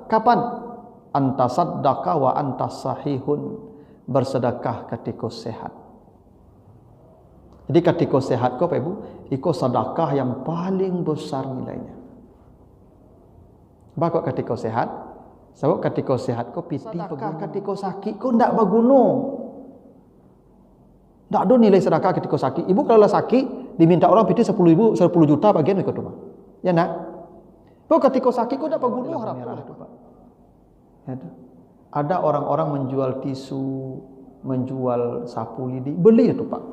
Kapan? Anta saddaqa wa anta sahihun. Bersedekah ketika sehat. Jadi ketika sehat kau Bapak Ibu, itu sedekah yang paling besar nilainya. Bakok ketika sehat, sebab ketika sehat kau piti sedekah, ketika sakit kau ndak berguna. Ndak ada nilai sedekah ketika sakit. Ibu kalau sakit diminta orang piti 10.000, 10 juta bagian ikut tu. Ya nak? Kau ketika sakit kau ndak berguna harap tu, Pak. Ya tu. Ada orang-orang menjual tisu, menjual sapu lidi, beli itu Pak.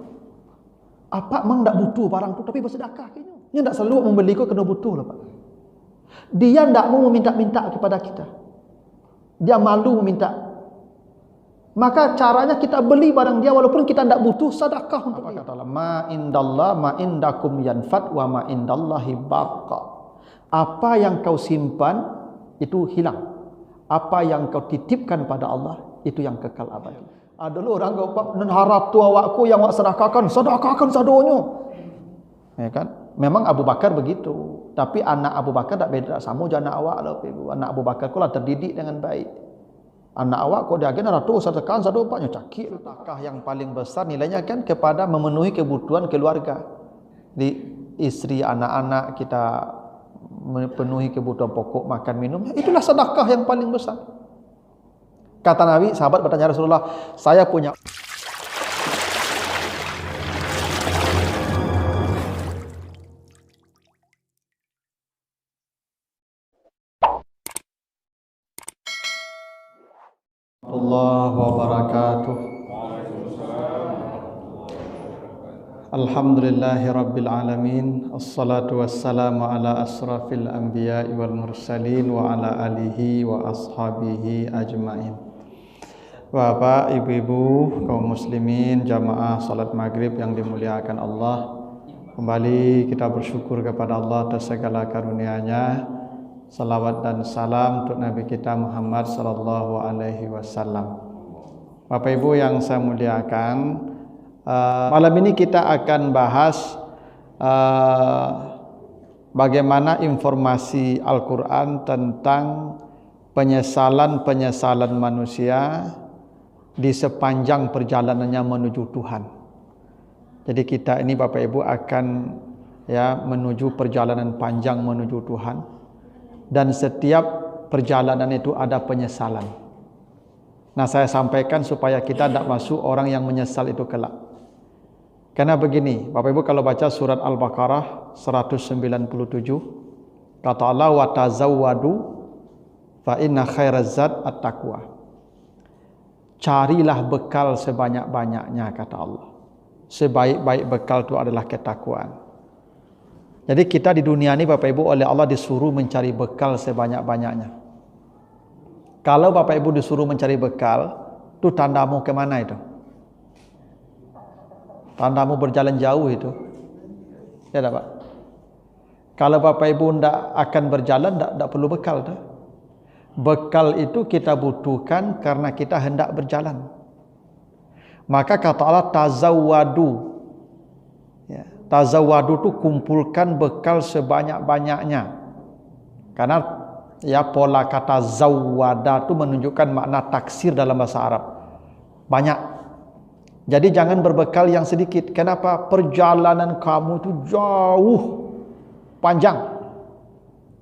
Apa memang tak butuh barang tu, tapi bersedekah kayaknya. Dia tak selalu membeli kau kena butuh lah Pak. Dia tak mau meminta-minta kepada kita. Dia malu meminta. Maka caranya kita beli barang dia walaupun kita tak butuh, sedekah untuk dia. Kata Allah, ma indallah ma indakum yanfat wa ma indallahi baqa. Apa yang kau simpan itu hilang. Apa yang kau titipkan pada Allah itu yang kekal abadi. Ada orang kau Pak harap tu awakku yang awak sedekahkan sadonyo. Ya kan? Memang Abu Bakar begitu. Tapi anak Abu Bakar tak beda sama je anak awak lah Ibu. Anak Abu Bakar kau lah terdidik dengan baik. Anak awak kau dia agen ratu sedekahkan sadopaknya cakik. Sedekah yang paling besar nilainya kan kepada memenuhi kebutuhan keluarga. Di istri, anak-anak kita memenuhi kebutuhan pokok makan minum, itulah sedekah yang paling besar. Kata Nabi, sahabat bertanya Rasulullah, saya punya Allah wabarakatuh. Alhamdulillahi rabbil alamin. Assalatu wassalamu ala asrafil anbiya'i wal mursalin wa ala alihi wa ashabihi ajmain. Bapak, ibu-ibu, kaum muslimin, jamaah salat maghrib yang dimuliakan Allah, kembali kita bersyukur kepada Allah atas segala karunia-Nya. Salawat dan salam untuk Nabi kita Muhammad sallallahu alaihi wasallam. Bapak Ibu yang saya muliakan, malam ini kita akan bahas bagaimana informasi Al-Quran tentang penyesalan-penyesalan manusia di sepanjang perjalanannya menuju Tuhan. Jadi kita ini Bapak Ibu akan menuju perjalanan panjang menuju Tuhan. Dan setiap perjalanan itu ada penyesalan. Nah, saya sampaikan supaya kita tidak masuk orang yang menyesal itu kelak. Karena begini, Bapak Ibu kalau baca surat Al-Baqarah 197, kata Allah, wa tazawwadu fa inna khairaz zad at-taqwa. Carilah bekal sebanyak-banyaknya, kata Allah. Sebaik-baik bekal itu adalah ketakwaan. Jadi kita di dunia ini Bapak Ibu oleh Allah disuruh mencari bekal sebanyak-banyaknya. Kalau Bapak Ibu disuruh mencari bekal, itu tandamu ke mana itu? Tandamu berjalan jauh itu. Ya tak Pak? Kalau Bapak Ibu tidak akan berjalan, tidak perlu bekal. Tak? Bekal itu kita butuhkan karena kita hendak berjalan. Maka kata Allah, tazawwadu. Ya, tazawwadu itu kumpulkan bekal sebanyak-banyaknya. Karena pola kata zawwada itu menunjukkan makna taksir dalam bahasa Arab. Banyak. Jadi jangan berbekal yang sedikit. Kenapa? Perjalanan kamu itu jauh, panjang.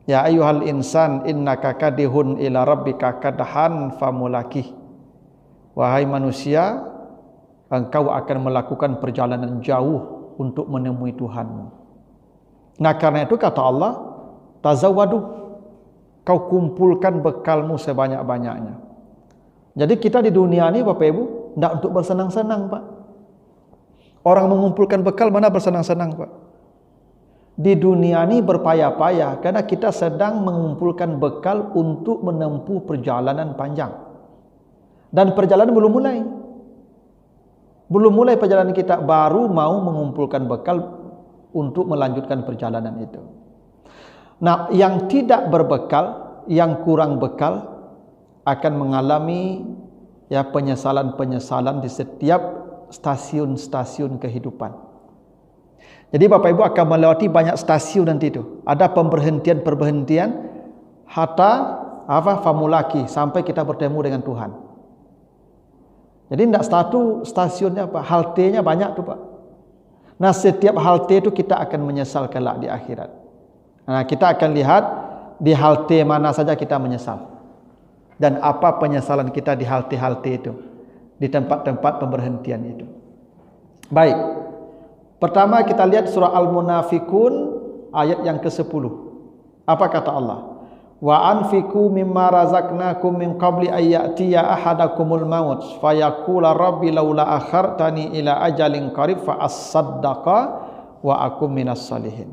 Ya ayyuhal insan innaka kadihun ila rabbika kadhan famulakih. Wahai manusia, engkau akan melakukan perjalanan jauh untuk menemui Tuhanmu. Nah, karena itu kata Allah, tazawwadu, kau kumpulkan bekalmu sebanyak-banyaknya. Jadi kita di dunia ini Bapak Ibu tidak untuk bersenang-senang Pak. Orang mengumpulkan bekal mana bersenang-senang Pak. Di dunia ini berpayah-payah karena kita sedang mengumpulkan bekal untuk menempuh perjalanan panjang. Dan perjalanan belum mulai. Belum mulai perjalanan kita, baru mau mengumpulkan bekal untuk melanjutkan perjalanan itu. Nah, yang tidak berbekal, yang kurang bekal akan mengalami penyesalan-penyesalan di setiap stasiun-stasiun kehidupan. Jadi Bapak Ibu akan melewati banyak stasiun nanti itu. Ada pemberhentian-pemberhentian hatta famulaki, sampai kita bertemu dengan Tuhan. Jadi tidak satu stasiunnya Pak, haltenya banyak tuh Pak. Nah setiap halte itu kita akan menyesal kelak di akhirat. Nah kita akan lihat di halte mana saja kita menyesal. Dan apa penyesalan kita di halte-halte itu, di tempat-tempat pemberhentian itu. Baik, pertama kita lihat surah Al-Munafikun ayat yang ke-10. Apa kata Allah? Wa anfiqu mimma razaqnakum min qabli ay ya'tiya ahadakumul maut fayaqula rabbi laula akhartani ila ajalin qarib fa as-saddaqa wa akum minas salihin.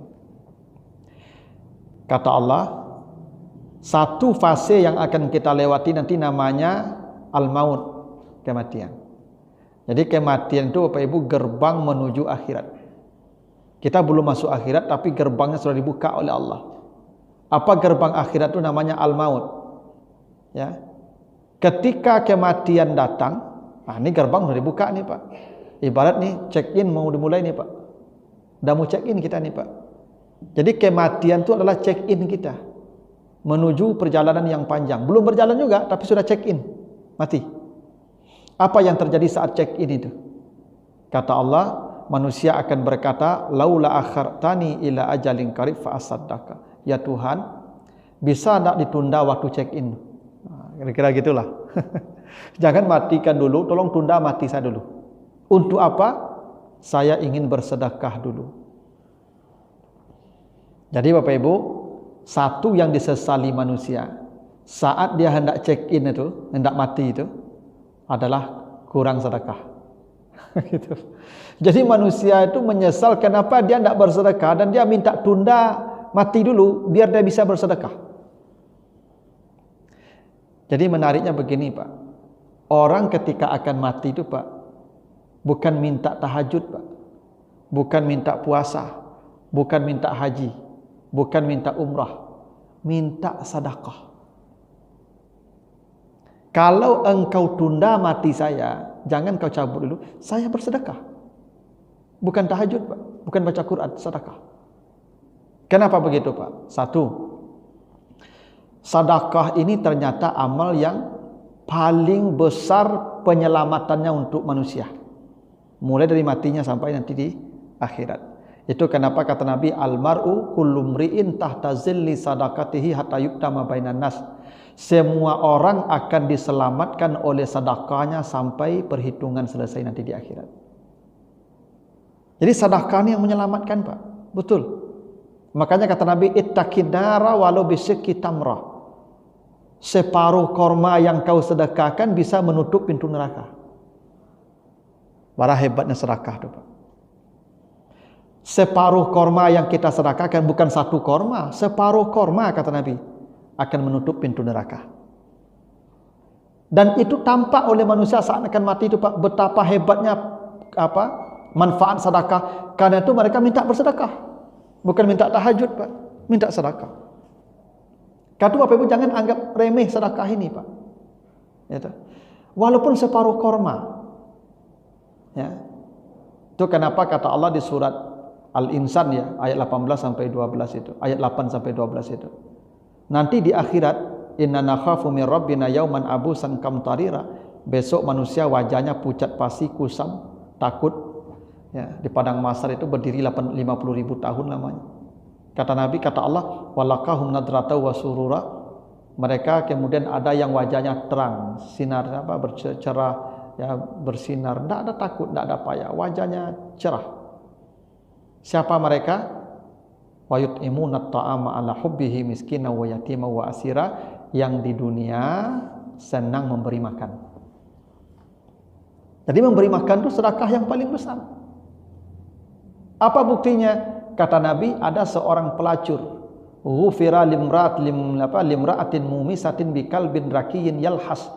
Kata Allah, satu fase yang akan kita lewati nanti namanya al-maut, kematian. Jadi kematian itu Bapak Ibu gerbang menuju akhirat. Kita belum masuk akhirat tapi gerbangnya sudah dibuka oleh Allah. Apa gerbang akhirat itu namanya al-maut. Ya. Ketika kematian datang, nah ini gerbang sudah dibuka nih Pak. Ibarat nih check-in mau dimulai nih Pak. Udah mau check-in kita nih Pak. Jadi kematian itu adalah check-in kita menuju perjalanan yang panjang. Belum berjalan juga tapi sudah check-in, mati. Apa yang terjadi saat check-in itu? Kata Allah, manusia akan berkata, laula akhartani ila ajalin qarib fa asaddaka. Ya Tuhan, bisa tak ditunda waktu check-in? Kira-kira gitulah. Jangan matikan dulu, tolong tunda mati saya dulu. Untuk apa? Saya ingin bersedekah dulu. Jadi Bapak Ibu, satu yang disesali manusia saat dia hendak check-in itu, hendak mati itu adalah kurang sedekah. Gitu. Jadi manusia itu menyesal kenapa dia tidak bersedekah dan dia minta tunda mati dulu biar dia bisa bersedekah. Jadi menariknya begini Pak, orang ketika akan mati itu Pak, bukan minta tahajud Pak, bukan minta puasa, bukan minta haji, bukan minta umrah, minta sedekah. Kalau engkau tunda mati saya, jangan kau cabut dulu, saya bersedekah. Bukan tahajud Pak, bukan baca Quran, sedekah. Kenapa begitu Pak? Satu, sedekah ini ternyata amal yang paling besar penyelamatannya untuk manusia. Mulai dari matinya sampai nanti di akhirat. Itu kenapa kata Nabi, al-mar'u kullu mri'in tahta zilli sadaqatihi hatta yuktama bainan nas. Semua orang akan diselamatkan oleh sedekahnya sampai perhitungan selesai nanti di akhirat. Jadi sedekah ini yang menyelamatkan Pak. Betul. Makanya kata Nabi, ittaqin nara walau bisyikki tamrah. Separuh korma yang kau sedekahkan bisa menutup pintu neraka. Bara hebatnya sedekah itu Pak. Separuh korma yang kita sedekahkan, bukan satu korma, separuh korma kata Nabi akan menutup pintu neraka. Dan itu tampak oleh manusia saat akan mati itu Pak, betapa hebatnya manfaat sedekah. Karena itu mereka minta bersedekah. Bukan minta tahajud Pak, minta sedekah. Kata Bapak Ibu jangan anggap remeh sedekah ini Pak. Ya, walaupun separuh korma. Ya. Itu kenapa kata Allah di surat Al-Insan ya, ayat 18 sampai 12 itu, ayat 8 sampai 12 itu. Nanti di akhirat, inna nakhafu min rabbina yauman abusan kamtarira. Besok manusia wajahnya pucat pasi, kusam, takut. Ya, di padang mahsyar itu berdiri 50.000 tahun lamanya. Kata Nabi, kata Allah, walakahum nadrata wa surura. Mereka kemudian ada yang wajahnya terang, sinar bercerah, ya bersinar, tidak ada takut, tidak ada payah, wajahnya cerah. Siapa mereka? Wa yut'imuna at-ta'ama 'ala hubbihi miskina wa yatima wa asira, yang di dunia senang memberi makan. Jadi memberi makan itu sedekah yang paling besar. Apa buktinya? Kata Nabi, ada seorang pelacur. Ghufira limra'atin mumisatin bikalbin rakiyin yalhas.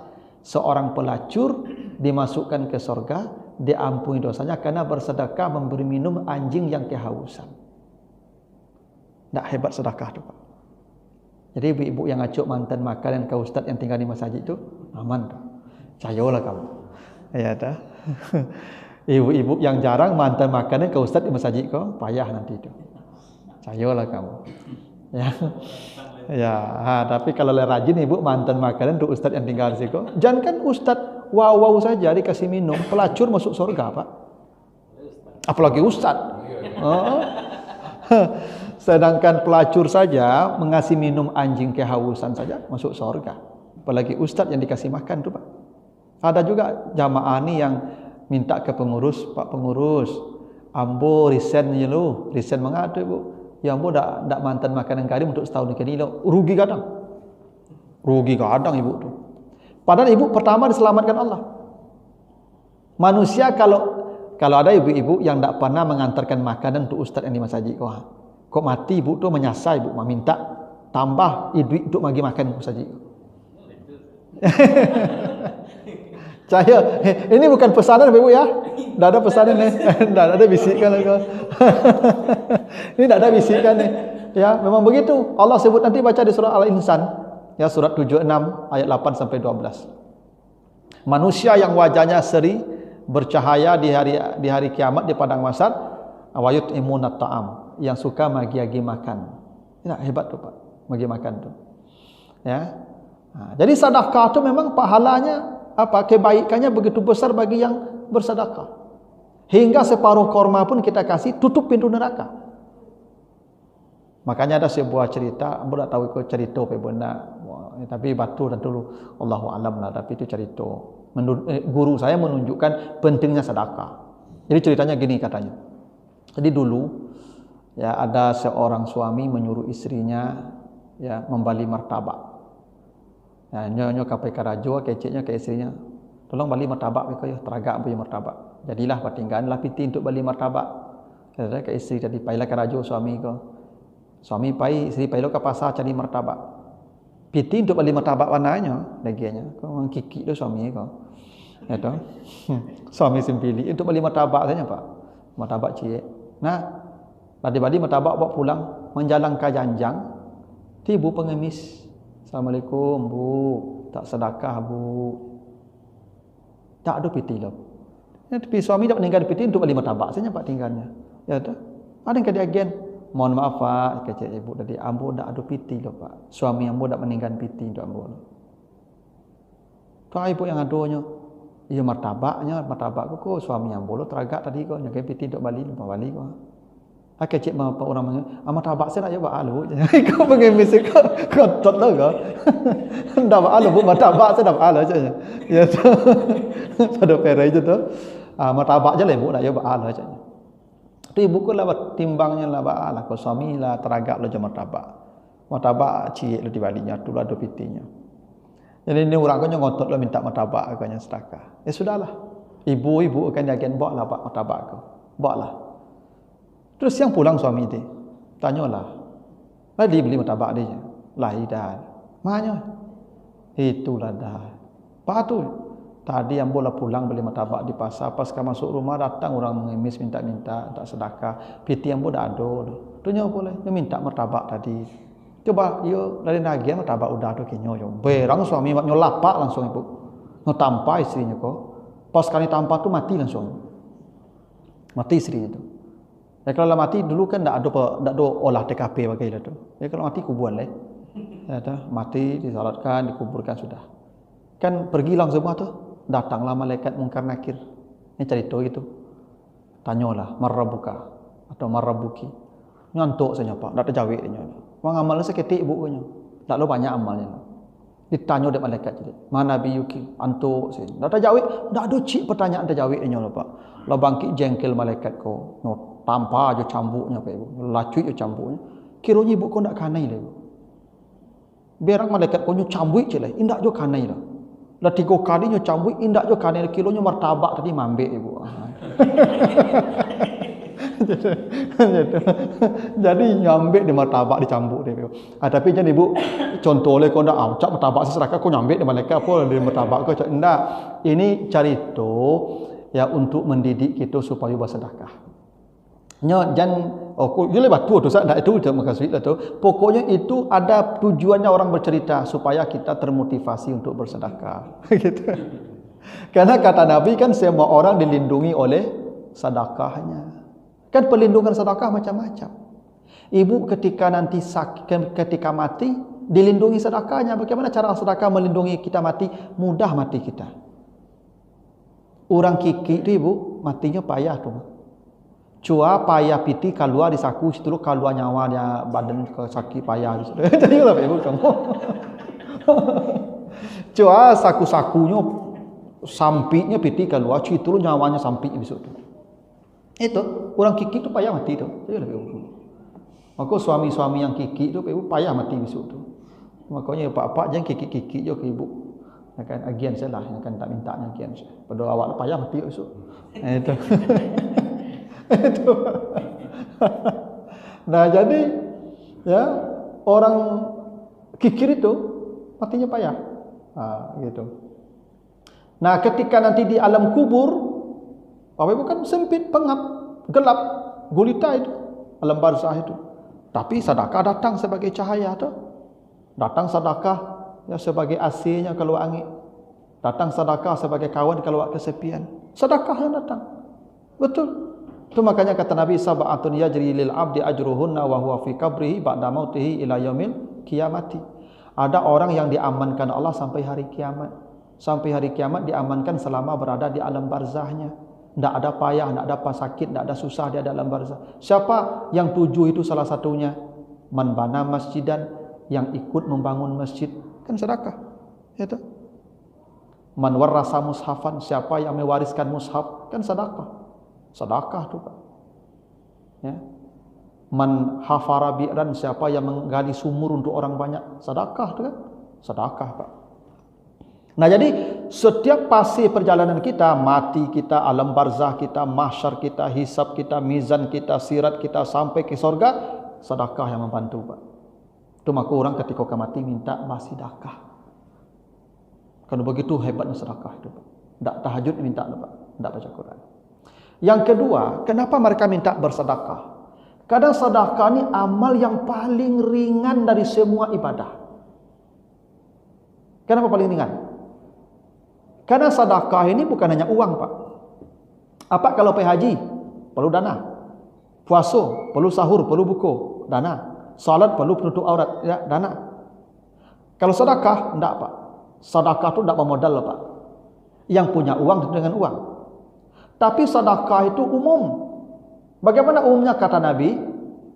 Seorang pelacur dimasukkan ke surga, diampuni dosanya karena bersedekah memberi minum anjing yang kehausan. Tak hebat sedekah itu Pak. Jadi ibu-ibu yang ngacuk mantan makan dan kau ustaz yang tinggal di masjid itu aman tuh. Cayolah kamu. Ya dah. Ibu-ibu yang jarang mantan makanan ke ustaz di masjid kau payah nanti itu. Cayolah kamu. Ya. Ya, tapi kalau rajin ibu mantan makanan untuk ustaz yang tinggal di situ. Jangan kan ustaz wow saja dikasih minum, pelacur masuk surga, Pak. Apalagi ustaz. Oh. Sedangkan pelacur saja mengasih minum anjing kehausan saja masuk surga. Apalagi ustaz yang dikasih makan tu, Pak. Ada juga jamaah ni yang minta ke pengurus, Pak pengurus, ambo resign je lu. Resign mengatu ibu. Ya ambo dak mantan makanan karim untuk setahun ni lo. Rugi kadang. Rugi kadang ibu tu. Padahal ibu pertama diselamatkan Allah. Manusia kalau ada ibu-ibu yang tak pernah mengantarkan makanan untuk ustaz yang di masjid kok mati ibu tu menyasar ibu minta tambah duit untuk bagi makan ustaz. Saya ini bukan pesanan ibu ya. Tak ada pesanan ni. Tak ada bisikan lagi. Ini tak ada bisikan ni. Ya, memang begitu. Allah sebut nanti baca di surah Al-Insan, ya surat 76 ayat 8 sampai 12. Manusia yang wajahnya seri bercahaya di hari kiamat di padang mahsyar, wayut imunat ta'am, yang suka magi-agi makan. Ya, hebat tu Pak, magi makan tu. Ya. Jadi sedekah tu memang pahalanya kebaikannya begitu besar bagi yang bersedekah. Hingga separuh korma pun kita kasih tutup pintu neraka. Makanya ada sebuah cerita, ambo tak tahu itu cerita apa benar. Tapi batu dan dulu Allahu alam lah, tapi itu cerita. Guru saya menunjukkan pentingnya sedekah. Jadi ceritanya gini katanya. Jadi dulu ya ada seorang suami menyuruh istrinya ya membali martabak. Ya nyo KPK rajo keceknya ke istrinya. Tolong bali martabak mereka ya, teragak punya martabak. Jadilah patingganlah piti untuk bali martabak. Kata ke istri tadi pailah ke rajo suami ko. Suami pai, istri pai lo ke pasar cari martabak. Piti untuk bali martabak warnanya, lagiannya. Kau orang kiki tu suami ko. Ya tu. Suami simpili untuk bali martabak saja Pak. Martabak cik. Nah, tadi martabak bawa pulang menjalang ke janjang. Tibu pengemis. Assalamualaikum Bu, tak sedekah Bu. Tak ada piti lo. Ya, tapi suami tak meninggal piti untuk beli martabak saja Pak tinggalnya. Ya tu. Ada yang kata agen, mohon maaf Pak, kata ibu tadi, ambo tak ada piti lo Pak. Suami ambo tak meninggal piti untuk ambo. Tu ibu yang adonya. Iya martabak ko suami ambo lo teragak tadi ko nyakai piti untuk bali ko. Kecik apa orang martabak saya nak coba alu. Kau pengemis kau kotot lo kau. Dah alu bu martabak saya dah alu saja. Ya tu. Pada perai itu tu. Martabak je lah ibu nak coba alu saja. Tu ibu ko lah timbangnya lah alah ko suami lah teragak lo je martabak. Martabak cik lo di balinya tu lah do pitinya. Jadi ni orang kau ngotot lo minta martabak kau nya sedekah. Ya sudahlah. Ibu akan jaga bawa lah Pak martabak kau. Bawa lah. Terus yang pulang suami dia, tanyalah, lah dia beli martabak dia, lahir dah, mana? Itulah dah. Patu tadi yang bola pulang beli martabak di pasar, pas kau masuk rumah datang orang mengemis minta tak sedekah, piti yang bola ada, tu nyawa boleh, dia minta martabak tadi. Coba, yo dari nagian martabak udah tu kinyo yo, berang suami maknyo lapak langsung ibu, ngetampa istrinya kok, pas kali tampa tu mati langsung, mati istri itu. Ya kalau mati dulu kan tak ada olah TKP bagailah tu. Ya kalau mati kuburan leh. Ya tu, mati disalatkan, dikuburkan sudah. Kan pergi lang semua tu. Datanglah malaikat mungkar nakir. Ini cerita gitu. Tanyalah marrabuka atau marrabuki. Ngantuk saja Pak, tak terjawab dia. Wang amalnya seketik ibu punya. Tak lo banyak amalnya. Ditanya oleh malaikat jadi. Mana biyuki? Antuk sih. Tak terjawab, tak ada cik pertanyaan terjawab dia Pak. Lo bangkit jengkel malaikat ko. Tanpa aja cambuknya Pak Ibu. Lacui aja cambuknya. Kiranya ibu kau nak kanai lah ibu. Biarang malaikat kau nyu cambuk je lah. Indak jo kanai lah. Lah 3 kali nyu cambuk indak jo kanai lah. Kilonya martabak tadi mambek ibu. Jadi nyambek di martabak dicambuk dia ibu. Tapi jangan ibu contoh le kau ndak cak martabak seseraka kau nyambek di malaikat apa di martabak kau cak indak. Ini cerita ya untuk mendidik kita supaya bersedekah. Jangan boleh batu tu tak itu makasih lah tu. Pokoknya itu ada tujuannya orang bercerita supaya kita termotivasi untuk bersedekah. Gitu. Karena kata Nabi kan semua orang dilindungi oleh sedekahnya. Kan perlindungan sedekah macam-macam. Ibu ketika nanti sakit, ketika mati dilindungi sedekahnya. Bagaimana cara sedekah melindungi kita mati? Mudah mati kita. Orang kiki tu ibu, matinya payah tu. Cua payah piti keluar di saku, situ keluar nyawanya, badan ke sakit payah. Tengoklah ibu kamu. Cua saku-sakunya sampiknya piti keluar, situ nyawanya sampik besok tu. Itu orang kiki tu payah mati tu. Tengoklah ibu. Maka suami-suami yang kiki tu ibu payah mati besok tu. Makanya pak-pak jangan kiki-kiki je ke ibu. Akan agian saya lah, akan tak minta agian saya. Padahal awak payah mati besok. Itu. Itu. Nah, jadi ya, orang kikir itu matinya payah. Gitu. Nah, ketika nanti di alam kubur, apa ibu kan sempit, pengap, gelap, gulita itu, alam barzah itu. Tapi sedekah datang sebagai cahaya tu. Datang sedekah ya sebagai AC-nya keluar angin. Datang sedekah sebagai kawan keluar kesepian. Sedekah yang datang. Betul. Itu makanya kata Nabi sab'atun yajri lil 'abdi ajruhunna wa huwa fi qabrihi ba'da mautihi ila yaumil qiyamati. Ada orang yang diamankan Allah sampai hari kiamat. Sampai hari kiamat diamankan selama berada di alam barzahnya. Tidak ada payah, tidak ada sakit, tidak ada susah dia dalam barzah. Siapa yang 7 itu salah satunya? Man bana masjidan, yang ikut membangun masjid, kan sedekah. Itu. Man warasa mushafan, siapa yang mewariskan mushaf, kan sedekah. Sedekah tu Pak. Ya. Man hafara bi'ran, siapa yang menggali sumur untuk orang banyak, sedekah tu kan? Sedekah Pak. Nah, jadi setiap fase perjalanan kita, mati kita, alam barzah kita, mahsyar kita, hisab kita, mizan kita, sirat kita sampai ke surga, sedekah yang membantu Pak. Itu maka orang ketika mati minta sedekah. Kalau begitu hebatnya sedekah itu Pak. Tak tahajud minta Pak, tak baca Quran. Yang kedua, kenapa mereka minta bersedekah? Kadang sedekah ni amal yang paling ringan dari semua ibadah. Kenapa paling ringan? Karena sedekah ini bukan hanya uang Pak. Apa kalau pergi haji? Perlu dana. Puasa, perlu sahur, perlu buku, dana. Salat perlu penutup aurat, ya, dana. Kalau sedekah, enggak Pak. Sedekah itu enggak bermodal Pak. Yang punya uang itu dengan uang. Tapi sedekah itu umum. Bagaimana umumnya kata Nabi?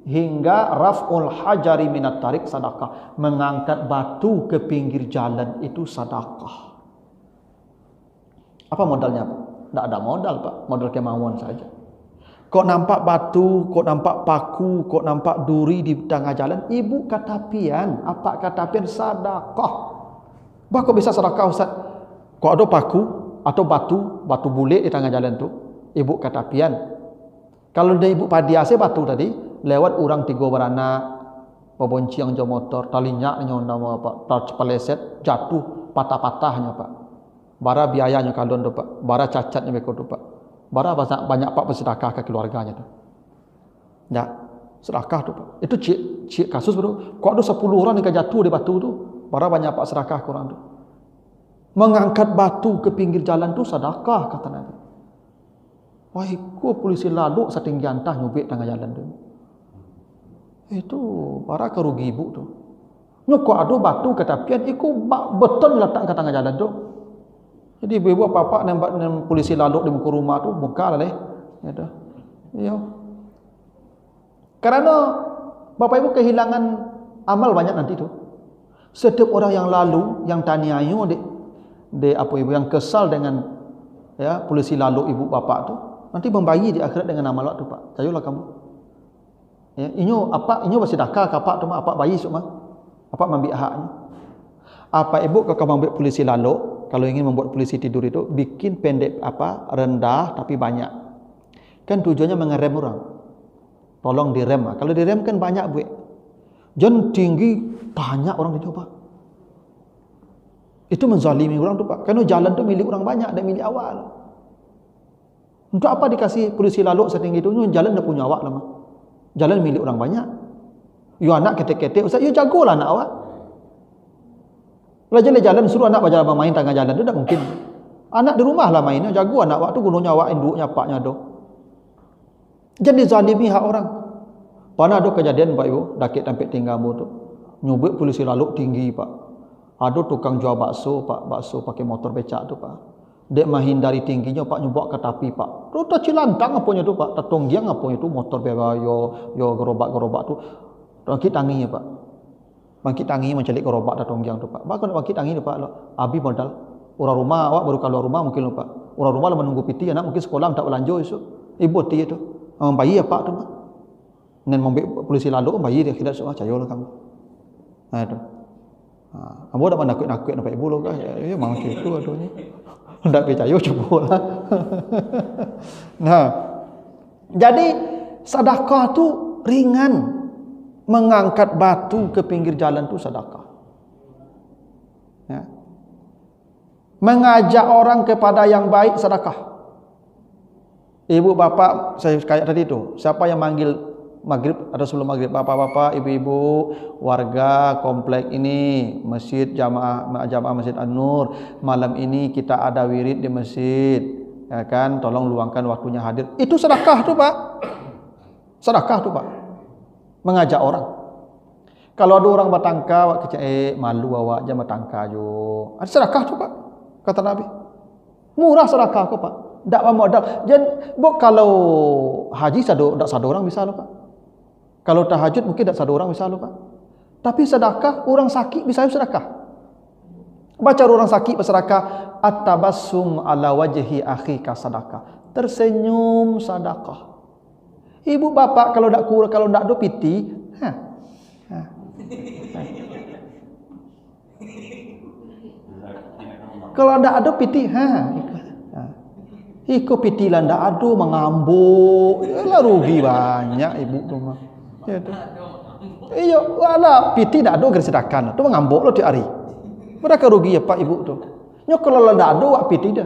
Hingga raf'ul hajari minat tarik sedekah. Mengangkat batu ke pinggir jalan itu sedekah. Apa modalnya Pak? Tidak ada modal Pak, modal kemauan saja. Kok nampak batu, kok nampak paku, kok nampak duri di tengah jalan, ibu katapian. Apa katapian? Sedekah. Bah, kok bisa sedekah Ustaz? Kok ada paku atau batu bulik di tengah jalan tu, ibu katapian. Kalau dia ibu padiase batu tadi, lewat orang 3 beranak, boboncing jo motor, talinya nyonda apa, peleset, jatuh, patah-patahnya Pak. Bara biayanya kalon tu Pak, bara cacatnya mereka tu Pak. Bara banyak Pak bersedekah ke keluarganya tu. Ya, sedekah tu Pak. Itu cik kasus baru. Kok ada 10 orang yang jatuh di batu tu, bara banyak Pak sedekah ke orang tu. Mengangkat batu ke pinggir jalan tu sedekah kata Nabi. Wah, ikut polisi lalu setinggi antah nyubik tengah jalan tu. Itu bara kerugi ibu tu. Nyokok ada batu ke tapian, ikut beton letak ke tengah jalan tu. Jadi ibu-ibu apa-apa nampak polisi lalu di muka rumah tu buka lah gitu. Ya. Karena Bapak Ibu kehilangan amal banyak nanti tu. Setiap orang yang lalu, yang taniayu de apa ibu yang kesal dengan ya polisi lalu ibu bapak tu, nanti membayi di akhirat dengan amal tu Pak. Cayolah kamu. Ya, inyo bersedekah kapak tu apa bayi semua. Apa ambil haknya. Apa ibu kalau ambil polisi lalu, kalau ingin membuat polisi tidur itu bikin pendek rendah tapi banyak. Kan tujuannya mengerem orang. Tolong direm. Kalau direm kan banyak buat. Jangan tinggi banyak orang dicoba. Itu menzalimi orang tu Pak. Karena jalan tu milik orang banyak dan milik awal. Untuk apa dikasih polisi lalu setinggi itu? Jalan dah punya awak lama. Jalan milik orang banyak. You anak ketek-ketek, Ustaz, you jagolah anak awak. Kalau jalan suruh anak berjalan main tengah jalan tu tak mungkin. Anak di rumah lah mainnya, jago anak awak tu gunanya awak induk nyapaknya tu. Jadi zalimi hak orang. Pernah ada kejadian Pak Ibu, dakik tampik tinggalmu tu. Nyubit polisi lalu tinggi Pak. Ada tukang jual bakso Pak, bakso pakai motor becak tu Pak. Dek menghindari tingginya Pak, nyubak ke tepi Pak. Tu tak cilantang apanya tu Pak, tak tonggiang apanya tu motor beba yo gerobak tu. Bangkit tangi ya Pak. Bangkit tangi mencelik gerobak tak tonggiang tu Pak. Bakon bangkit tangi tu Pak. Abi modal. Orang rumah awak baru keluar rumah mungkin lu Pak. Orang rumah lah menunggu piti anak mungkin sekolah tak belanja esok. Ibu ti tu. Bayi ya Pak tu Pak. Nen mobil polisi lalu bayi dia kira semua cayo lah kamu. Nah tu. Kamu dak nakut-nakut nampak ibu lo kah? Ya memang gitu aduhnya. Ndak percaya cubalah. Nah. Jadi sedekah tu ringan. Mengangkat batu ke pinggir jalan tu sedekah. Ya. Mengajak orang kepada yang baik sedekah. Ibu bapak saya kayak tadi tu, siapa yang manggil maghrib atau sebelum maghrib, bapak-bapak, ibu-ibu, warga komplek ini, masjid jamaah Masjid An-Nur, malam ini kita ada wirid di masjid, ya kan? Tolong luangkan waktunya hadir. Itu sedekah tu Pak. Sedekah tu Pak. Mengajak orang. Kalau ada orang bertangka, awak kecil, malu awak jangan bertangka jo. Ada sedekah tu Pak. Kata Nabi. Murah sedekah kau Pak. Tak modal. Jadi kalau haji tak satu orang bisa loh Pak. Kalau tahajud mungkin tak satu orang bisa loh Pak. Tapi sedekah orang sakit bisa sedekah. Baca orang sakit bersedekah, at-tabassum ala wajhi akhika sedekah. Tersenyum sedekah. Ibu bapak kalau tak kurang, kalau tak ada piti, kalau tak ada piti, iko piti lah tak ada mengambuk, lah rugi banyak ibu tu mah. Ya tu. Iya, wala piti tak ada gersedakan, tu mengambuk lo tiap hari. Berapa rugi ya Pak ibu tu. Nyo kalau tak ada wak piti dah.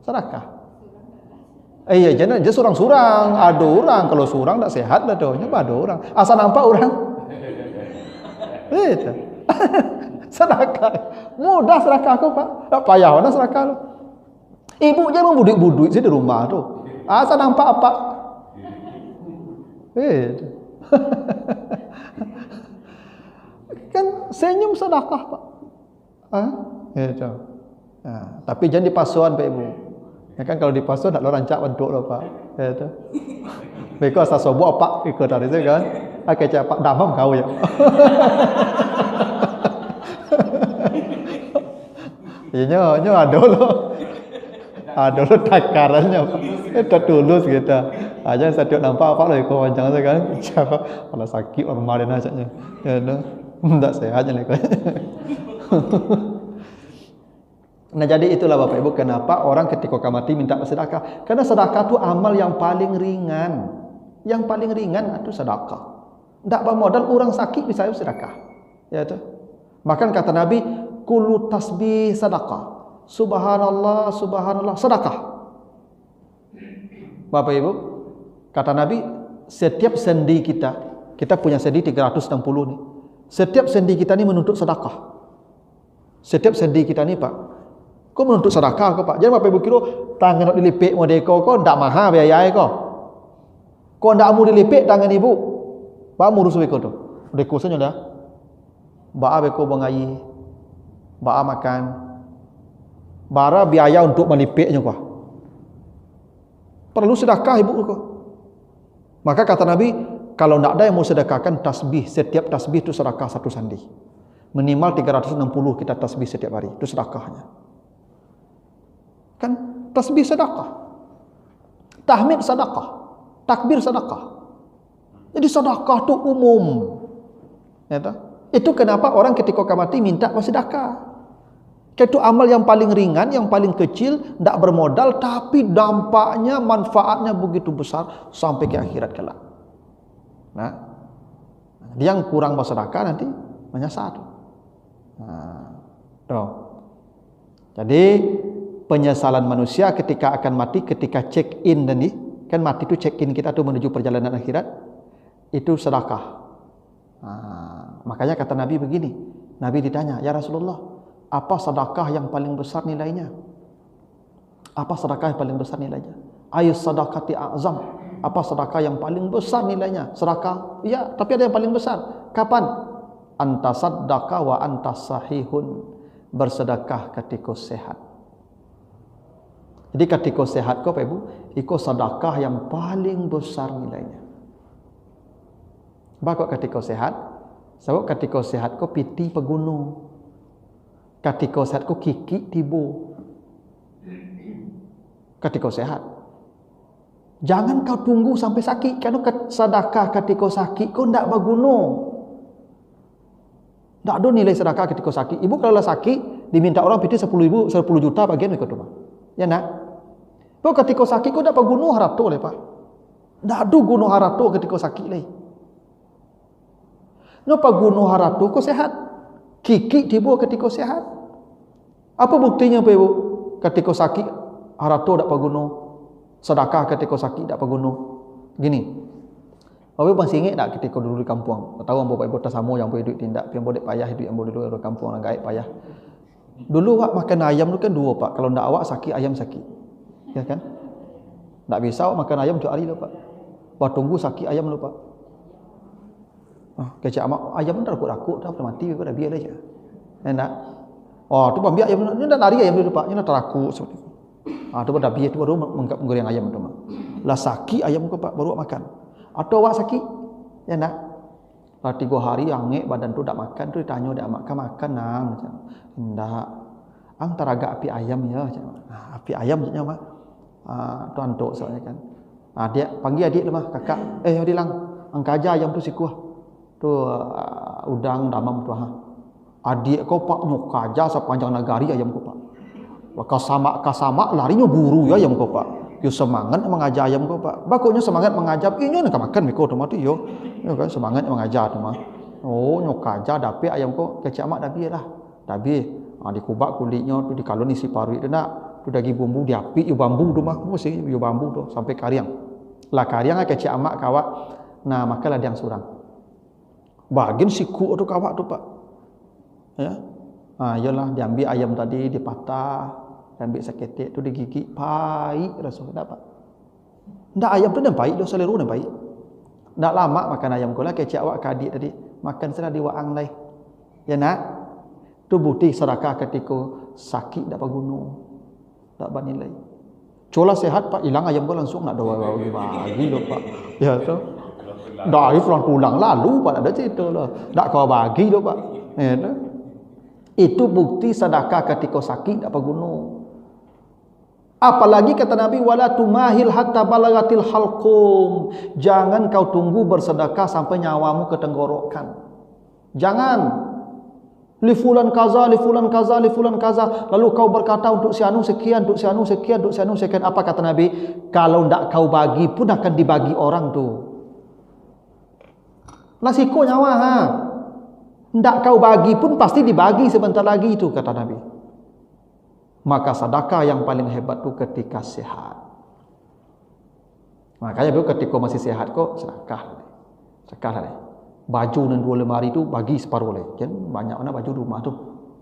Sedekah. Iya, jangan dia surang-surang. Ada orang kalau surang tak sehat lah tu. Nyoba ada orang. Asal nampak orang. Itu. Sedekah. Mudah sedekah kau Pak. Tak payah mana sedekah lu. Ibu je membuduk-buduk di rumah tu. Asal nampak apa? Itu. Kan senyum sedekah Pak. Itu. Tapi jangan dipasuan Pak Ibu. Ya kan kalau dipasuan tak lo rancak bentuk lo Pak. Ya tu. Beko asal sobo apa ikut dari tu kan. Akai cepat damam kau ya. Iya nyo ada lo. Ada lo takarannya Pak. Itu tulus gitu. Aja setiap nampak apa lo ikut wancang tu kan. Siapa kalau sakit orang marin ajaknya. Ya tu. Tak sehat je kau. Nah jadi itulah Bapak Ibu kenapa orang ketika mati minta sedekah. Karena sedekah itu amal yang paling ringan. Yang paling ringan itu sedekah. Tak bermodal orang sakit bisa sedekah. Ya tu. Bahkan kata Nabi, kullu tasbih sedekah. Subhanallah, subhanallah sedekah. Bapak Ibu, kata Nabi, setiap sendi kita punya sendi 360 nih. Setiap sendi kita ni menuntut sedekah. Setiap sendi kita ni Pak, kau menuntut sedekah kau Pak. Jangan Bapak Ibu kira tangan nak dilipik modeko kau ndak mahal biaya kau. Kau ndak mau dilipik tangan ibu. Ba murus beko tu. Deko saja dah. Ba beko bangai. Ba makan. Bara biaya untuk melipiknya kau. Perlu sedekah ibu kau. Maka kata Nabi, kalau ndak ada yang mau sedekahkan tasbih, setiap tasbih itu sedekah satu sandi. Minimal 360 kita tasbih setiap hari. Itu sedekahnya. Kan tasbih sedekah, tahmid sedekah, takbir sedekah. Jadi sedekah tu umum. Ya tak? Itu kenapa orang ketika mati minta sedekah. Itu amal yang paling ringan, yang paling kecil, tidak bermodal, tapi dampaknya, manfaatnya begitu besar sampai ke akhirat kelak. Nah, yang kurang bersedekah nanti menyesal. Nah, jadi penyesalan manusia ketika akan mati, ketika check in tadi, kan mati itu check in kita tuh menuju perjalanan akhirat, itu sedekah. Makanya kata Nabi begini, Nabi ditanya, ya Rasulullah, apa sedekah yang paling besar nilainya? Apa sedekah yang paling besar nilainya? Ayus sedekati a'zam. Apa sedekah yang paling besar nilainya? Sedekah? Ya, tapi ada yang paling besar. Kapan? Antasaddaqa wa antas sahihun. Bersedekah ketika sehat. Jadi ketika sehat kau Pak Ibu, itu sedekah yang paling besar nilainya. Bakok ketika sehat, sebab ketika sehat kau piti pegunung. Ketika sehat kau kiki tibu. Ketika sehat. Jangan kau tunggu sampai sakit. Kalau sedekah ketika sakit kau ndak berguna. Tak ada nilai sedekah ketika sakit. Ibu kalau sakit, diminta orang piti 10 juta bagian ikut rumah. Ya nak? Kalau ketika sakit kau dapat guna harato le pak. Tak ada guna harato ketika sakit le. Napa guna harato kau sehat? Kiki tiba ketika sehat. Apa buktinya Pak Ibu? Ketika sakit harato dapat guna. Sedekah ketika sakit dapat guna. Gini. Bapak Ibu masih ingat tak ketika dulu di kampung? Tahu Bapak Ibu tak sama yang boleh duit tindak, yang boleh payah duit yang boleh duit di kampung orang gaib payah. Dulu Pak makan ayam tu kan 2 Pak. Kalau ndak awak sakit ayam sakit. Ya kan? Ndak bisa awak makan ayam 2 hari dah Pak. Wah tunggu sakit ayam lu Pak. Kecik amak ayam dah rakut-rakut dah mati dah biar aja. Enak. Oh tu biar ayam ni dah lari ayam dulu Pak. Ni dah terakut seperti tu. Tu dah biar tu baru menggoreng ayam tu Mak. Lah sakit ayam ku Pak baru makan. Atau awak sakit, ya nak? Lah 3 hari angek badan tu tak makan tu ditanya dak makan nang macam. Ndak. Ang taraga api ayam ya macam. Api ayam macamnya Mak. Tuan tok soalnya kan. Dia panggil adik lah Mak, kakak. Dilang, ang kaja ayam tu sikuah. Tu udang damam tu Adik kau Pak nyok kaja sepanjang nagari ayam kau Pak. Kasama larinya buru ya ayam kau Pak. Yo semangat mengajar ayam kau Pak. Bakoknya semangat mengajar. Nyo nak makan miko tu mati yo. Yo kan semangat mengajar tu mah. Oh nyok kaja dapat ayam kau kecik amak dah biar lah. Dah biar. Dikubak kulitnya tu dikalon isi paru itu nak. Tu daging bumbu diapik yo bambu tu mah. Mesti yo bambu tu sampai kariang. Lah kariang kecik amak kawak. Nah makalah diang surang. Bagian siku tu kawak tu Pak. Ya. Yalah diambil ayam tadi dipatah. Ambil seketik tu digigit pahit rasa dapat. Ndak ayam tu dan pahit dah selera dan pahit. Ndak lama makan ayam kau lah kecik awak kadik tadi. Makan selah di waang lai. Ya nak? Tu bukti sedekah ketika sakit dapat guna. Tak bernilai. Cola sehat Pak hilang ayam kau langsung nak dawa bagi dah Pak. Ya tu. Dah pulang lalu Pak ada cerita lah. Tak kau bagi dah Pak. Ya tu. Itu bukti sedekah ketika sakit dapat guna. Apalagi kata Nabi wala tumahil hatta balagatil halqum. Jangan kau tunggu bersedekah sampai nyawamu ke tenggorokan. Jangan. Li fulan kaza, li fulan kaza, li fulan kaza. Lalu kau berkata untuk si anu sekian, untuk si anu sekian, untuk si anu sekian. Apa kata Nabi? Kalau ndak kau bagi pun akan dibagi orang tu. Lasiko nyawa Ndak kau bagi pun pasti dibagi sebentar lagi itu kata Nabi. Maka sedekah yang paling hebat tu ketika sehat. Makanya ketika masih sehat kok sedekah. Sedekah lah. Baju dan 2 lemari tu bagi separuh leh. Kan banyak mana baju rumah tu.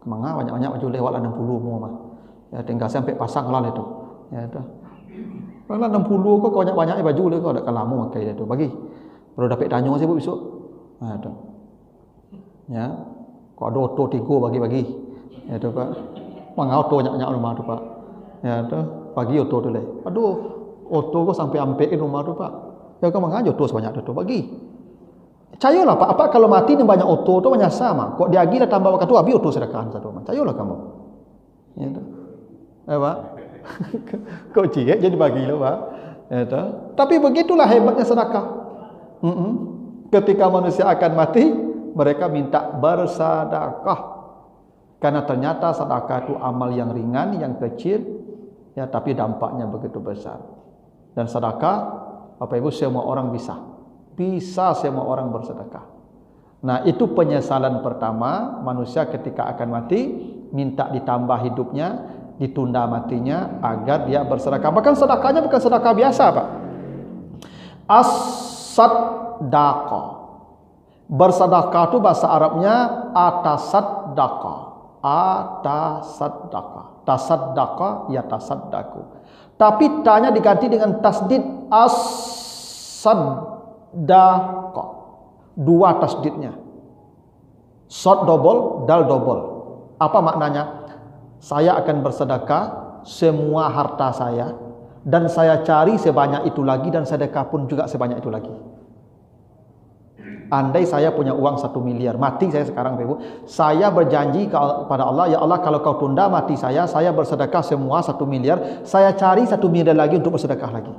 Kemanga banyak-banyak baju lewat lah 60 semua mah. Ya tinggal sampai pasang lah itu. Ya tu. Kalau 60 kok banyak-banyak baju le kau ada kan lama pakai dia tu bagi. Baru dapat tanya saya besok. Tu. Ya. Kau ada auto 3 bagi-bagi. Ya tu Pak. Mengauto nyak-nyak rumah tu Pak. Ya tu bagi auto tu leh. Aduh, auto kau sampai ampe rumah tu Pak. Ya kau mengajo auto sebanyak tu bagi. Cayolah Pak, apa kalau mati ni banyak auto tu banyak sama. Kok dia lagi tambah waktu tu habis auto sedekah satu. Cayolah kamu. Ya tu. Pak. Kau cie jadi bagilah Pak. Ya tu. Tapi begitulah hebatnya sedekah. Ketika manusia akan mati, mereka minta bersedekah. Karena ternyata sedekah itu amal yang ringan, yang kecil, ya tapi dampaknya begitu besar. Dan sedekah, Bapak Ibu semua orang bisa. Bisa semua orang bersedekah. Nah, itu penyesalan pertama manusia ketika akan mati, minta ditambah hidupnya, ditunda matinya agar dia bersedekah. Bahkan sedekahnya bukan sedekah biasa, Pak. As-sadaqah. Bersedekah itu bahasa Arabnya atasadaqah. Atasaddaqa. Tasaddaqa ya tasaddaku. Tapi tanya diganti dengan tasdid as Sadaqah. Dua tasdidnya. Sod double, dal double. Apa maknanya? Saya akan bersedekah semua harta saya, dan saya cari sebanyak itu lagi, dan sedekah pun juga sebanyak itu lagi. Andai saya punya uang 1 miliar, mati saya sekarang, Ibu, saya berjanji kepada Allah, ya Allah, kalau kau tunda mati saya bersedekah semua 1 miliar, saya cari 1 miliar lagi untuk bersedekah lagi.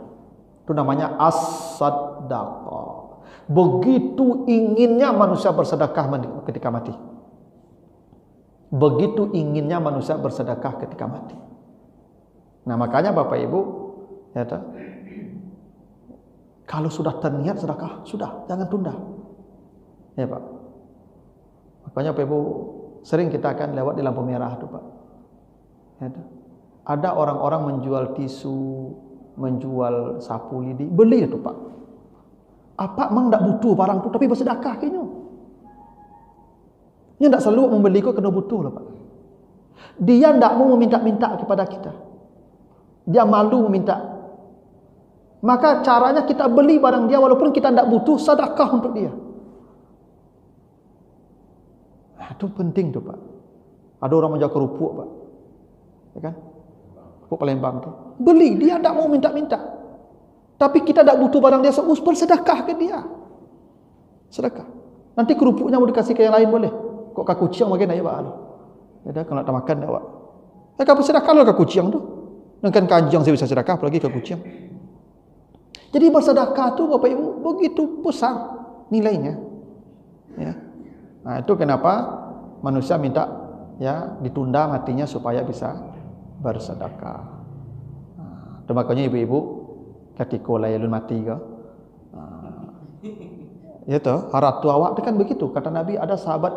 Itu namanya as-sadaqah. Begitu inginnya manusia bersedekah ketika mati. Begitu inginnya manusia bersedekah ketika mati. Nah, makanya Bapak Ibu, ya, kalau sudah terniat sedekah, sudah, jangan tunda. Ya Pak. Makanya Bapak Ibu, sering kita akan lewat di lampu merah tuh Pak. Ya, ada orang-orang menjual tisu, menjual sapu lidi, beli itu Pak. Apa emang tak butuh barang tu, tapi bersedekah kayaknya. Dia tak selalu membeli kok kena butuh lah Pak. Dia tak mau meminta-minta kepada kita. Dia malu meminta. Maka caranya kita beli barang dia walaupun kita tak butuh, sedekah untuk dia. Itu penting tuh Pak. Ada orang menjual kerupuk Pak, ya kan? Kerupuk Palembang tuh. Beli, dia tak mau minta-minta. Tapi kita tak butuh barang dia, bersedekah ke dia. Sedekah. Nanti kerupuknya mau dikasih ke yang lain boleh. Kok kaku ciang bagaimana ya Pak? Ya dah, kalau nak makan dah Pak. Ya kan bersedekah lah kaku ciang tu. Dan kan kanjang saya bisa sedekah, apalagi kaku ciang. Jadi bersedekah tu Bapak Ibu begitu besar nilainya. Ya. Nah, itu kenapa manusia minta ya ditunda matinya supaya bisa bersedekah. Nah, makanya ibu-ibu ketika layalun mati ke, ya toh, haratu awak itu kan begitu. Kata Nabi, ada sahabat,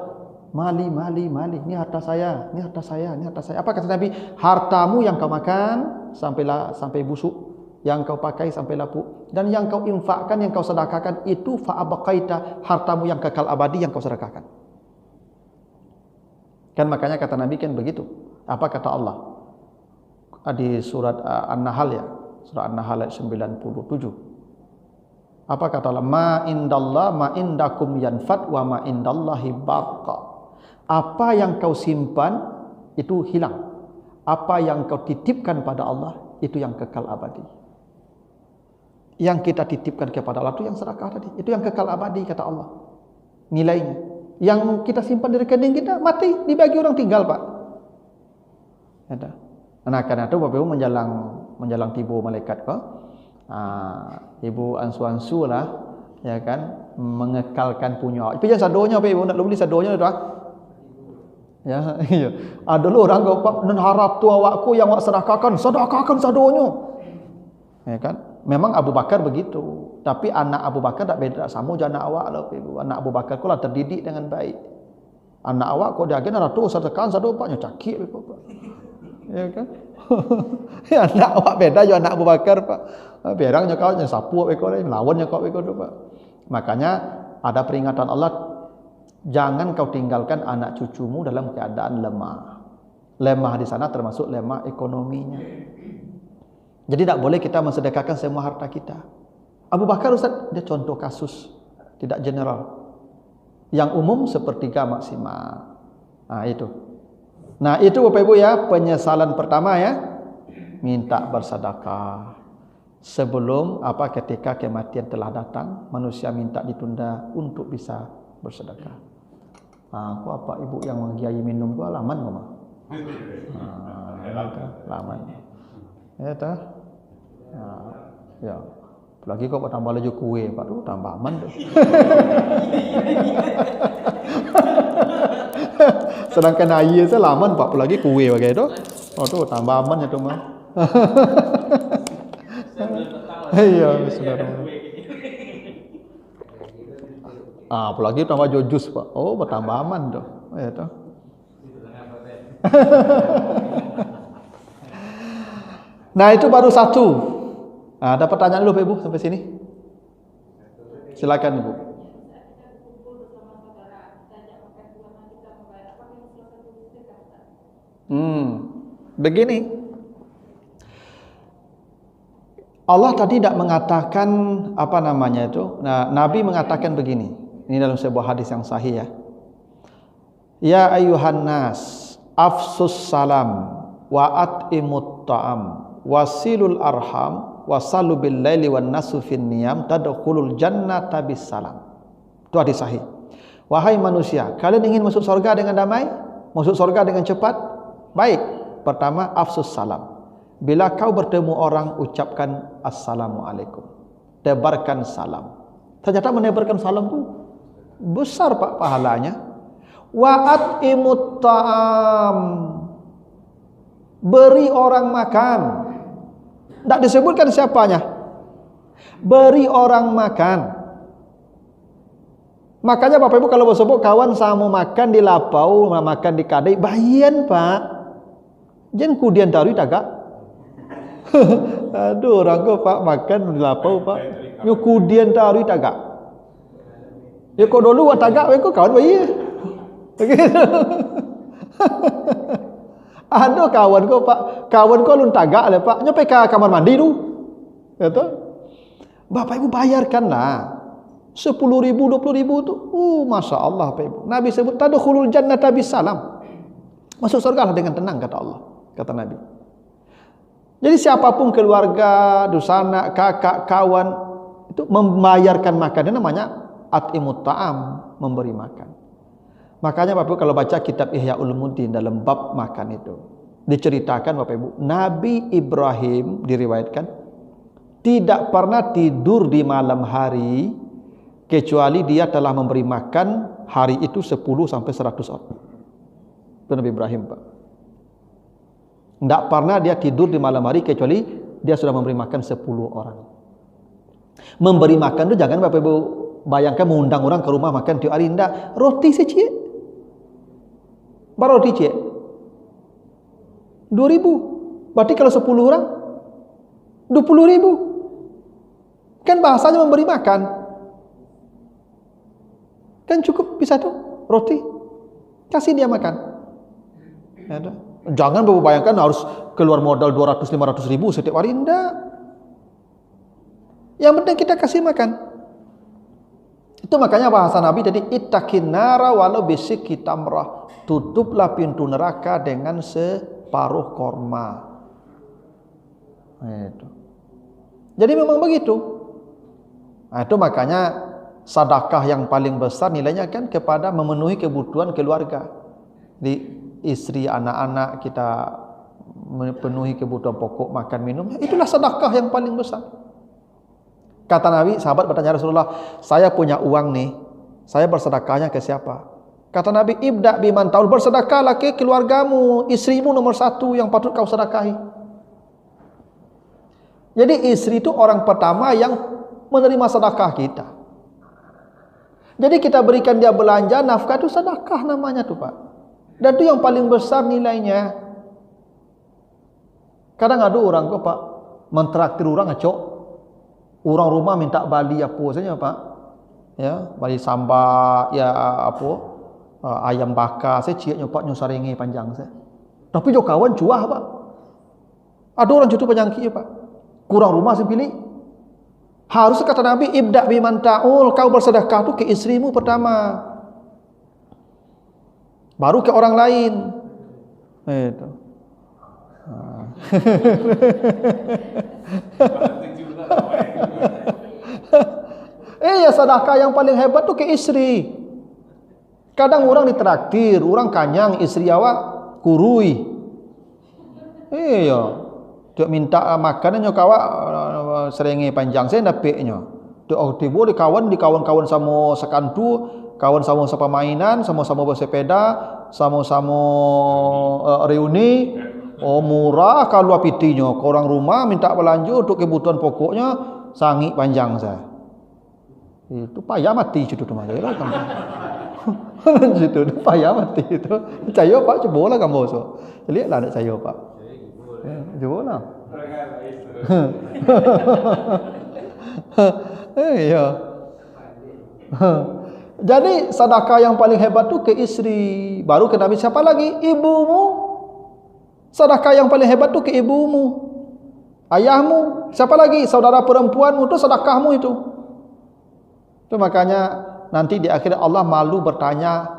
mali, ini harta saya, ini harta saya, ini harta saya. Apa kata Nabi? Hartamu yang kau makan sampai busuk, yang kau pakai sampai lapuk, dan yang kau infakkan, yang kau sedekahkan itu fa'abaqaita, hartamu yang kekal abadi yang kau sedekahkan. Kan makanya kata Nabi kan begitu. Apa kata Allah? Di surat An-Nahl ya. Surat An-Nahl ayat 97. Apa kata Allah? Ma indallah ma indakum yanfad wa ma indallahi baqa. Apa yang kau simpan itu hilang. Apa yang kau titipkan pada Allah itu yang kekal abadi. Yang kita titipkan kepada Allah itu yang sedekah tadi. Itu yang kekal abadi kata Allah. Nilainya. Yang kita simpan di rekening kita mati dibagi orang tinggal Pak. Ada. Nah, karena itu Bapak Ibu menjalang tiba malaikat kok. Ibu ansu-ansu lah, ya kan, mengekalkan punya. Itu jangan sadonya Bapak Ibu, nak beli sadonya dah. Ya, iya. Ada lu orang kau Pak nan harap tu awakku yang awak sedekahkan sadonya. Ya kan? Memang Abu Bakar begitu, tapi anak Abu Bakar tak beda sama je anak awak lah Ibu. Anak Abu Bakar kau lah terdidik dengan baik. Anak awak kau dia agen ada tu sedekah sado Paknya cakik Pak. Ya kan? Anak awak beda je anak Abu Bakar Pak. Berangnya kau nya sapu kau ni, lawannya kau tu Pak. Makanya ada peringatan Allah, jangan kau tinggalkan anak cucumu dalam keadaan lemah. Lemah di sana termasuk lemah ekonominya. Jadi tak boleh kita mensedekahkan semua harta kita. Abu Bakar Ustaz, dia contoh kasus, tidak general. Yang umum sepertiga maksimal. Nah itu. Nah itu Bapak Ibu ya, penyesalan pertama ya, minta bersedekah. Sebelum ketika kematian telah datang, manusia minta ditunda untuk bisa bersedekah. Aku apa ibu yang mengiyahi minum gua laman gua mah. Laman. Ya tah. Ya. Lagi kok tambah laju kue, Pak tuh tambah aman tuh. Sedangkan air saya laman Pak, lagi kue bagai itu. Oh tuh tambah aman ya tuh mah. Iya, bismillahirrahmanirrahim. Apalagi tambah jus Pak. Oh, bertambah aman tuh. Ya tuh. Nah, itu baru satu. Ada pertanyaan dulu Pak Ibu sampai sini? Silakan Ibu. Begini. Allah tadi tidak mengatakan apa namanya itu. Nah, Nabi mengatakan begini. Ini dalam sebuah hadis yang sahih ya. Ya ayuhan nas, afsus salam wa at'imut ta'am wasilul arham wasallu bil laili wan nasu fin niyam tadkhulul jannata bis salam. Itu hadis sahih. Wahai manusia, kalian ingin masuk surga dengan damai? Masuk surga dengan cepat? Baik. Pertama, afsus salam. Bila kau bertemu orang, ucapkan assalamualaikum. Tebarkan salam. Ternyata menebarkan salam itu besar Pak pahalanya. Wa'at imut ta'am. Beri orang makan. Tidak disebutkan siapanya. Beri orang makan. Makanya Bapak Ibu kalau bersebut kawan sama makan di lapau, makan di kadai, bayan Pak. Jangan kudian taruh tagak. Aduh, orang kau Pak makan di lapau Pak. Yo kudian taruh tagak. Ya kau dulu buat tagak, kau kawan bayi. Begitu. Aduh kawan kau Pak, kawan kau lun tagak le Pak. Nyampe ke kamar mandi tu. Kata, Bapak Ibu bayarkanlah. 10.000, 20.000 tu. Masya Allah Bapak Ibu. Nabi sebut tadkhulul jannata bisalam. Masuk surga lah dengan tenang kata Allah, kata Nabi. Jadi siapapun keluarga, dusana, kakak, kawan itu membayarkan makan. Ini namanya at'imut ta'am, memberi makan. Makanya Bapak Ibu kalau baca kitab Ihya Ulumuddin dalam bab makan itu diceritakan Bapak Ibu, Nabi Ibrahim diriwayatkan tidak pernah tidur di malam hari kecuali dia telah memberi makan hari itu 10 sampai 100 orang. Itu Nabi Ibrahim Pak. Tidak pernah dia tidur di malam hari kecuali dia sudah memberi makan 10 orang. Memberi makan itu jangan Bapak Ibu bayangkan mengundang orang ke rumah makan tiap hari. Tidak. Roti secik. Baru roti cik. 2.000. Berarti kalau 10 orang 20.000. Kan bahasanya memberi makan. Kan cukup bisa tuh roti. Kasih dia makan. Ya, jangan bayangkan harus keluar modal 200-500 ribu setiap hari. Tidak. Yang penting kita kasih makan. Itu makanya bahasa Nabi tadi, ittaqin nara walau bisikki tamrah. Tutuplah pintu neraka dengan separuh korma. Itu. Jadi memang begitu. Nah, itu makanya sedekah yang paling besar nilainya kan kepada memenuhi kebutuhan keluarga. Di istri, anak-anak kita memenuhi kebutuhan pokok, makan, minum. Itulah sedekah yang paling besar. Kata Nabi, sahabat bertanya Rasulullah, saya punya uang nih, saya bersedekahnya ke siapa? Kata Nabi, ibda biman taul, bersedekahlah ke keluargamu, istrimu nomor 1 yang patut kau sedekahi. Jadi istri itu orang pertama yang menerima sedekah kita. Jadi kita berikan dia belanja, nafkah itu sedekah namanya tuh Pak. Dan itu yang paling besar nilainya. Kadang ada orang kok Pak, mentraktir orang ngecok. Orang rumah minta bali apa saja Pak. Ya, bali sambal, ya apa? Ayam bakar, saya cik nyopak nyosaringi panjang saya. Tapi jo kawan cuah Pak. Ada orang cutu penyangki Pak. Kurang rumah saya pilih. Harus kata Nabi, ibda biman ta'ul, kau bersedekah tu ke istrimu pertama. Baru ke orang lain. Itu. Ya sedekah yang paling hebat tu ke istri. Kadang orang ditraktir, orang kanyang, istri awak kurui. Iya. Dia minta makanan nyok awak seringi panjang saya dapetnya. Dia tiba di kawan-kawan sama sekantu, kawan sama permainan, sama-sama bersepeda, sama-sama reuni. Oh murah kalau pitinya. Ke orang rumah minta belanja untuk kebutuhan pokoknya, sangi panjang saya. Itu payah mati situ tu mah. Situ payah mati itu. Percaya Pak, cobalah kamu so. Lihatlah nak saya Pak. Cobalah. Iya. Jadi sedekah yang paling hebat tu ke istri, baru ke Nabi. Siapa lagi? Ibumu. Sedekah yang paling hebat tu ke ibumu. ayahmu, siapa lagi? Saudara perempuanmu, itu sedekahmu itu. Itu makanya nanti di akhirat Allah malu bertanya,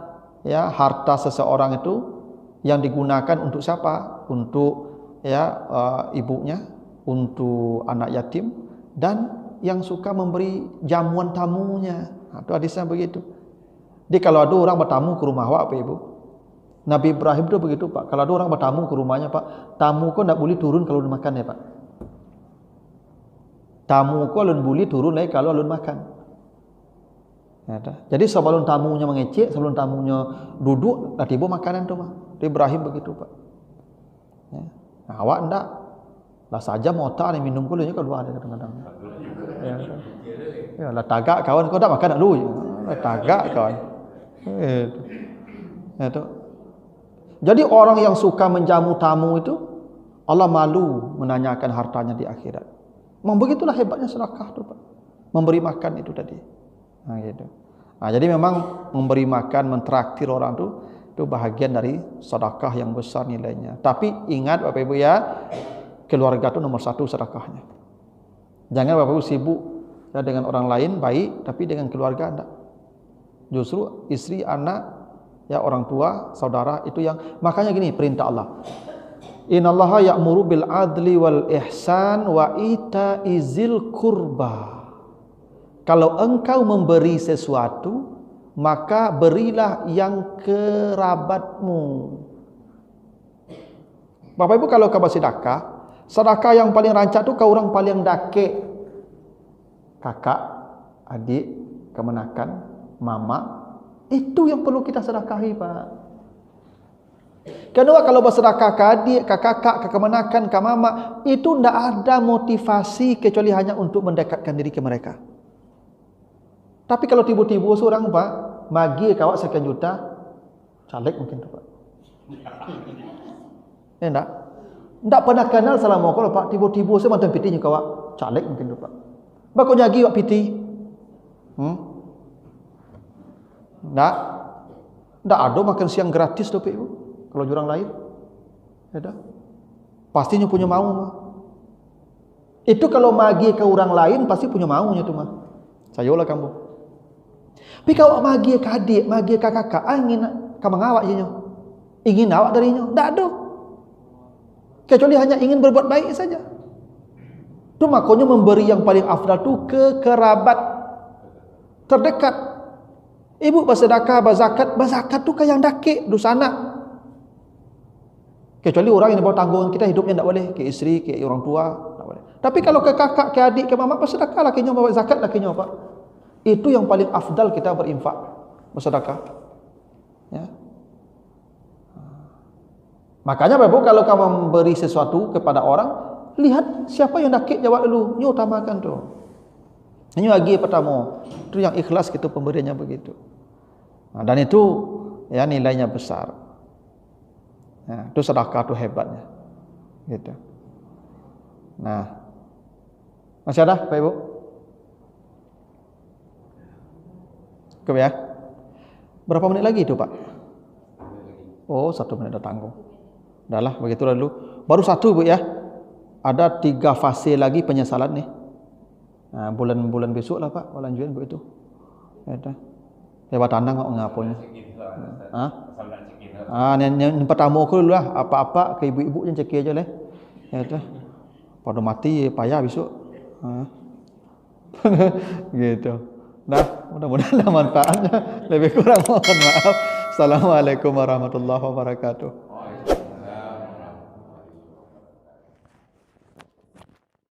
ya, harta seseorang itu yang digunakan untuk siapa? Untuk ibunya, untuk anak yatim, dan yang suka memberi jamuan tamunya. Itu hadisnya begitu. Jadi kalau ada orang bertamu ke rumah awak, Pak Ibu, Nabi Ibrahim itu begitu, Pak. Kalau ada orang bertamu ke rumahnya, Pak, tamu kau tidak boleh turun kalau ulun makan, ya, Pak. Tamu kau ulun boleh turun lagi kalau ulun makan. Ya, jadi sebelum tamunya mengecek, sebelum tamunya duduk, dah tiba makanan tu, mah. Ibrahim begitu, Pak. Ya. Nah, awak enggak. Lah saja mau tak ni minum kau keluar dia kadang-kadang. Ya, lah tagak kawan kau dah makan nak lu. Tagak kawan. Itu. Jadi orang yang suka menjamu tamu itu Allah malu menanyakan hartanya di akhirat. Memang begitulah hebatnya sedekah tu, Pak. Memberi makan itu tadi. Nah, gitu. Nah, jadi memang memberi makan, mentraktir orang itu bahagian dari sedekah yang besar nilainya. Tapi ingat Bapak Ibu ya, keluarga itu nomor satu sedekahnya. Jangan Bapak Ibu sibuk ya dengan orang lain baik, tapi dengan keluarga enggak. Justru istri, anak, ya orang tua, saudara itu yang, makanya gini perintah Allah. Innallaha ya'muru bil adli wal ihsan wa itaizil qurba. Kalau engkau memberi sesuatu, maka berilah yang kerabatmu. Bapak Ibu kalau kau bersedekah, sedekah yang paling rancak tu kau orang paling dakik. Kakak, adik, kemenakan, mama, itu yang perlu kita sedekahi, Pak. Kedua, kalau bersedekah ke adik, ke kakak, ke kemenakan, ke mama, itu tidak ada motivasi kecuali hanya untuk mendekatkan diri ke mereka. Tapi kalau tiba-tiba seorang, Pak, magi kawak sekian juta, caleg mungkin tu, Pak. Ya enggak? Enggak pernah kenal selama kalau Pak, tiba-tiba saya mantan pitinya kawak, caleg mungkin tu, Pak. Bakau nyagi wak piti. Enggak ada makan siang gratis tu, Pak Ibu. Kalau jurang lain, ada. Pastinya punya mau, mah. Itu kalau magi ke orang lain pasti punya maunya tu, mah. Sayolah kamu. Tapi kalau magi ke adik, magi ke kakak, ingin kamu ngawak je, ingin awak darinya, tak ada. Kecuali hanya ingin berbuat baik saja. Itu makanya memberi yang paling afdal tu ke kerabat terdekat. Ibu bersedekah, berzakat tu ke yang dakik, dosa anak. Kecuali orang yang bawa tanggungan kita hidupnya tak boleh, ke isteri, ke orang tua, tak boleh. Tapi kalau ke kakak, ke adik, ke mama, bersedekah lakinya, bawa zakat lakinya, Pak. Itu yang paling afdal kita berinfak, bersedekah. Ya. Makanya Bapak kalau kamu memberi sesuatu kepada orang, lihat siapa yang dakik jawab dulu, nyo utamakan tu. Ini lagi pertama, itu yang ikhlas kita pemberiannya begitu. Nah, dan itu ya nilainya besar. Ya, itu sedekah itu hebatnya. Gitu. Nah, masih ada Pak Ibu? Cukup ya? Berapa menit lagi itu, Pak? Oh, 1 menit dah tanggung. Dah lah, begitulah dulu. Baru 1, Bu ya. Ada 3 fase lagi penyesalan nih. Nah, bulan-bulan besok lah, Pak. Bulan Juan begitu. Ya dah. Hebat tandang kok ngaponya. Yang pertama aku dulu lah. Apa-apa ke ibu-ibu yang cekik aja lah. Ya dah. Pada mati payah besok. Gitu. Nah, mudah-mudahan manfaatnya. Lebih kurang mohon maaf. Assalamualaikum warahmatullahi wabarakatuh.